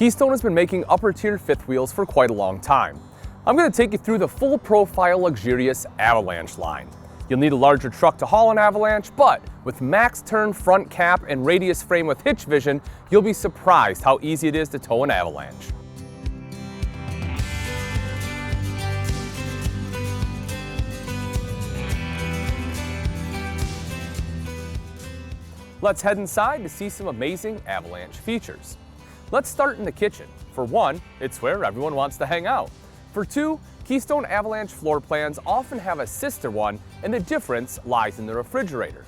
Keystone has been making upper tier fifth wheels for quite a long time. I'm going to take you through the full profile luxurious Avalanche line. You'll need a larger truck to haul an Avalanche, but with max turn front cap and radius frame with hitch vision, you'll be surprised how easy it is to tow an Avalanche. Let's head inside to see some amazing Avalanche features. Let's start in the kitchen. For one, it's where everyone wants to hang out. For two, Keystone Avalanche floor plans often have a sister one, and the difference lies in the refrigerator.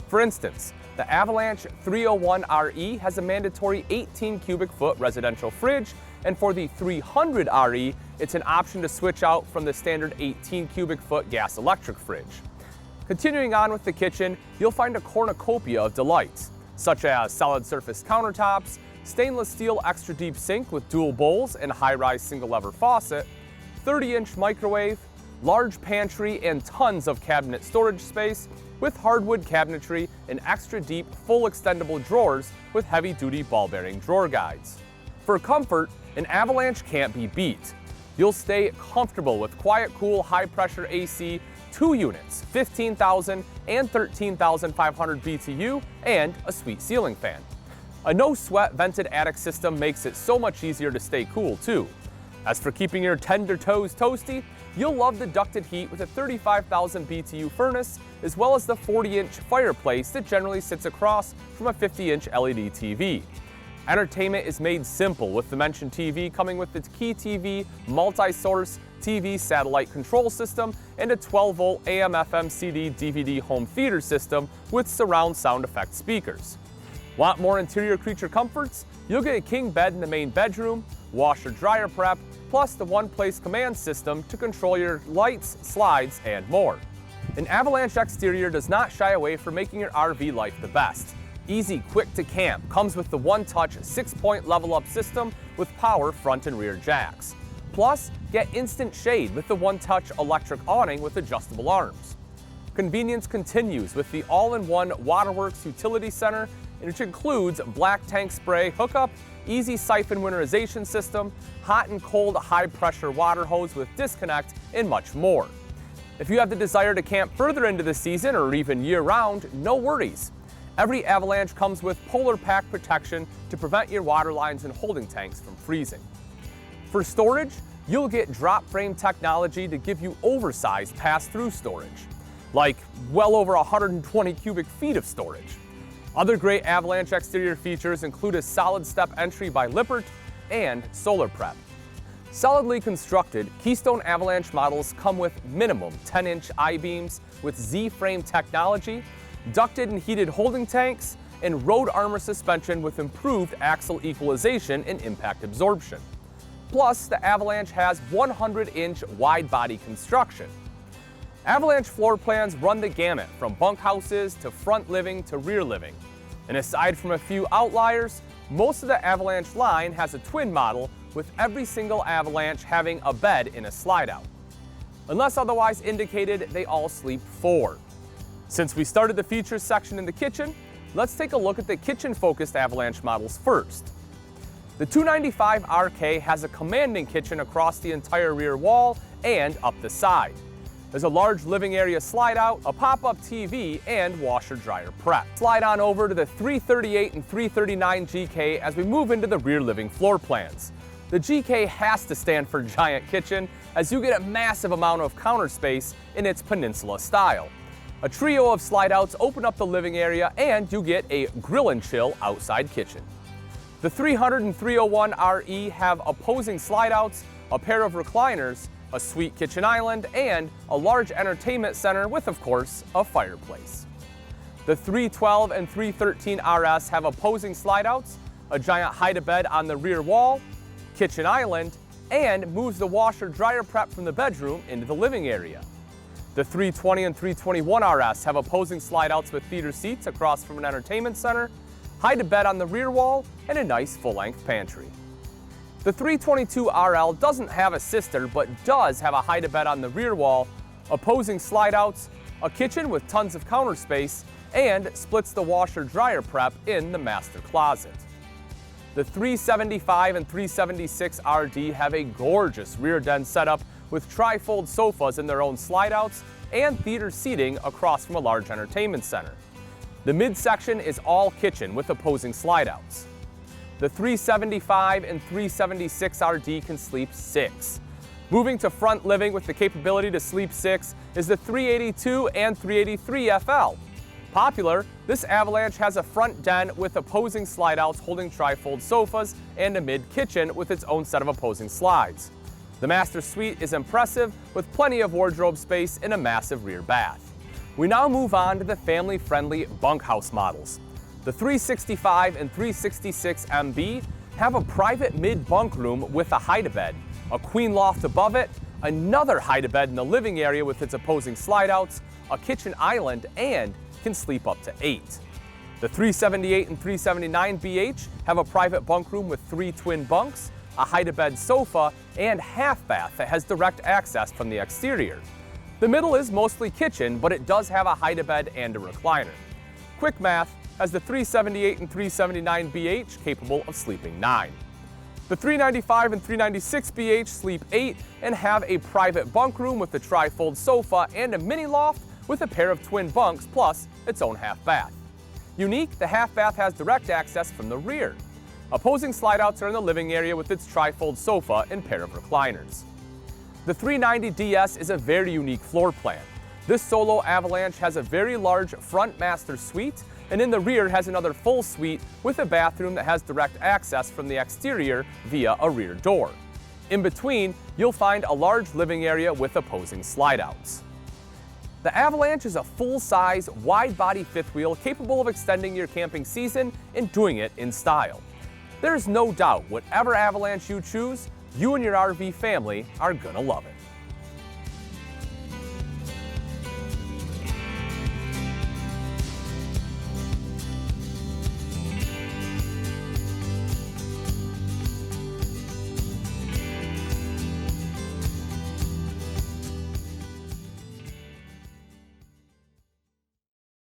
For instance, the Avalanche 301RE has a mandatory 18 cubic foot residential fridge, and for the 300RE, it's an option to switch out from the standard 18 cubic foot gas electric fridge. Continuing on with the kitchen, you'll find a cornucopia of delights, such as solid surface countertops, stainless steel extra deep sink with dual bowls and high-rise single lever faucet, 30-inch microwave, large pantry, and tons of cabinet storage space with hardwood cabinetry and extra deep full extendable drawers with heavy-duty ball-bearing drawer guides. For comfort, an Avalanche can't be beat. You'll stay comfortable with quiet, cool, high-pressure AC, 2 units, 15,000 and 13,500 BTU, and a sweet ceiling fan. A no-sweat vented attic system makes it so much easier to stay cool, too. As for keeping your tender toes toasty, you'll love the ducted heat with a 35,000 BTU furnace, as well as the 40-inch fireplace that generally sits across from a 50-inch LED TV. Entertainment is made simple with the mentioned TV coming with its Key TV multi-source TV satellite control system and a 12-volt AM/FM CD DVD home theater system with surround sound effect speakers. Want more interior creature comforts? You'll get a king bed in the main bedroom, washer-dryer prep, plus the one-place command system to control your lights, slides, and more. An Avalanche exterior does not shy away from making your RV life the best. Easy, quick to camp comes with the one-touch 6-point level-up system with power front and rear jacks. Plus, get instant shade with the one-touch electric awning with adjustable arms. Convenience continues with the all-in-one Waterworks Utility Center, which includes black tank spray hookup, easy siphon winterization system, hot and cold high-pressure water hose with disconnect, and much more. If you have the desire to camp further into the season or even year-round, no worries. Every Avalanche comes with polar pack protection to prevent your water lines and holding tanks from freezing. For storage, you'll get drop frame technology to give you oversized pass-through storage, like well over 120 cubic feet of storage. Other great Avalanche exterior features include a solid step entry by Lippert and solar prep. Solidly constructed, Keystone Avalanche models come with minimum 10-inch I-beams with Z-frame technology, ducted and heated holding tanks, and road armor suspension with improved axle equalization and impact absorption. Plus, the Avalanche has 100-inch wide-body construction. Avalanche floor plans run the gamut from bunkhouses to front living to rear living. And aside from a few outliers, most of the Avalanche line has a twin model with every single Avalanche having a bed in a slide-out. Unless otherwise indicated, they all sleep 4. Since we started the features section in the kitchen, let's take a look at the kitchen-focused Avalanche models first. The 295RK has a commanding kitchen across the entire rear wall and up the side. There's a large living area slide out, a pop-up TV, and washer-dryer prep. Slide on over to the 338 and 339 GK as we move into the rear living floor plans. The GK has to stand for giant kitchen as you get a massive amount of counter space in its peninsula style. A trio of slide-outs open up the living area and you get a grill and chill outside kitchen. The 300 and 301RE have opposing slide-outs, a pair of recliners, a sweet kitchen island, and a large entertainment center with, of course, a fireplace. The 312 and 313 RS have opposing slide-outs, a giant hide-a-bed on the rear wall, kitchen island, and moves the washer-dryer prep from the bedroom into the living area. The 320 and 321 RS have opposing slide-outs with theater seats across from an entertainment center, hide-a-bed on the rear wall, and a nice full-length pantry. The 322 RL doesn't have a sister, but does have a hide-a-bed on the rear wall, opposing slide-outs, a kitchen with tons of counter space, and splits the washer-dryer prep in the master closet. The 375 and 376 RD have a gorgeous rear den setup with tri-fold sofas in their own slide-outs and theater seating across from a large entertainment center. The midsection is all kitchen with opposing slide-outs. The 375 and 376 RD can sleep 6. Moving to front living with the capability to sleep 6 is the 382 and 383 FL. Popular, this Avalanche has a front den with opposing slide-outs holding tri-fold sofas and a mid-kitchen with its own set of opposing slides. The master suite is impressive with plenty of wardrobe space and a massive rear bath. We now move on to the family-friendly bunkhouse models. The 365 and 366 MB have a private mid-bunk room with a hide-a-bed, a queen loft above it, another hide-a-bed in the living area with its opposing slide-outs, a kitchen island, and can sleep up to 8. The 378 and 379 BH have a private bunk room with 3 twin bunks, a hide-a-bed sofa, and half bath that has direct access from the exterior. The middle is mostly kitchen, but it does have a hide-a-bed and a recliner. Quick math has the 378 and 379 BH capable of sleeping 9. The 395 and 396 BH sleep 8 and have a private bunk room with a tri-fold sofa and a mini loft with a pair of twin bunks plus its own half bath. Unique, the half bath has direct access from the rear. Opposing slide-outs are in the living area with its tri-fold sofa and pair of recliners. The 390 DS is a very unique floor plan. This solo Avalanche has a very large front master suite, and in the rear has another full suite with a bathroom that has direct access from the exterior via a rear door. In between, you'll find a large living area with opposing slide-outs. The Avalanche is a full-size, wide-body fifth wheel capable of extending your camping season and doing it in style. There's no doubt whatever Avalanche you choose, you and your RV family are gonna love it.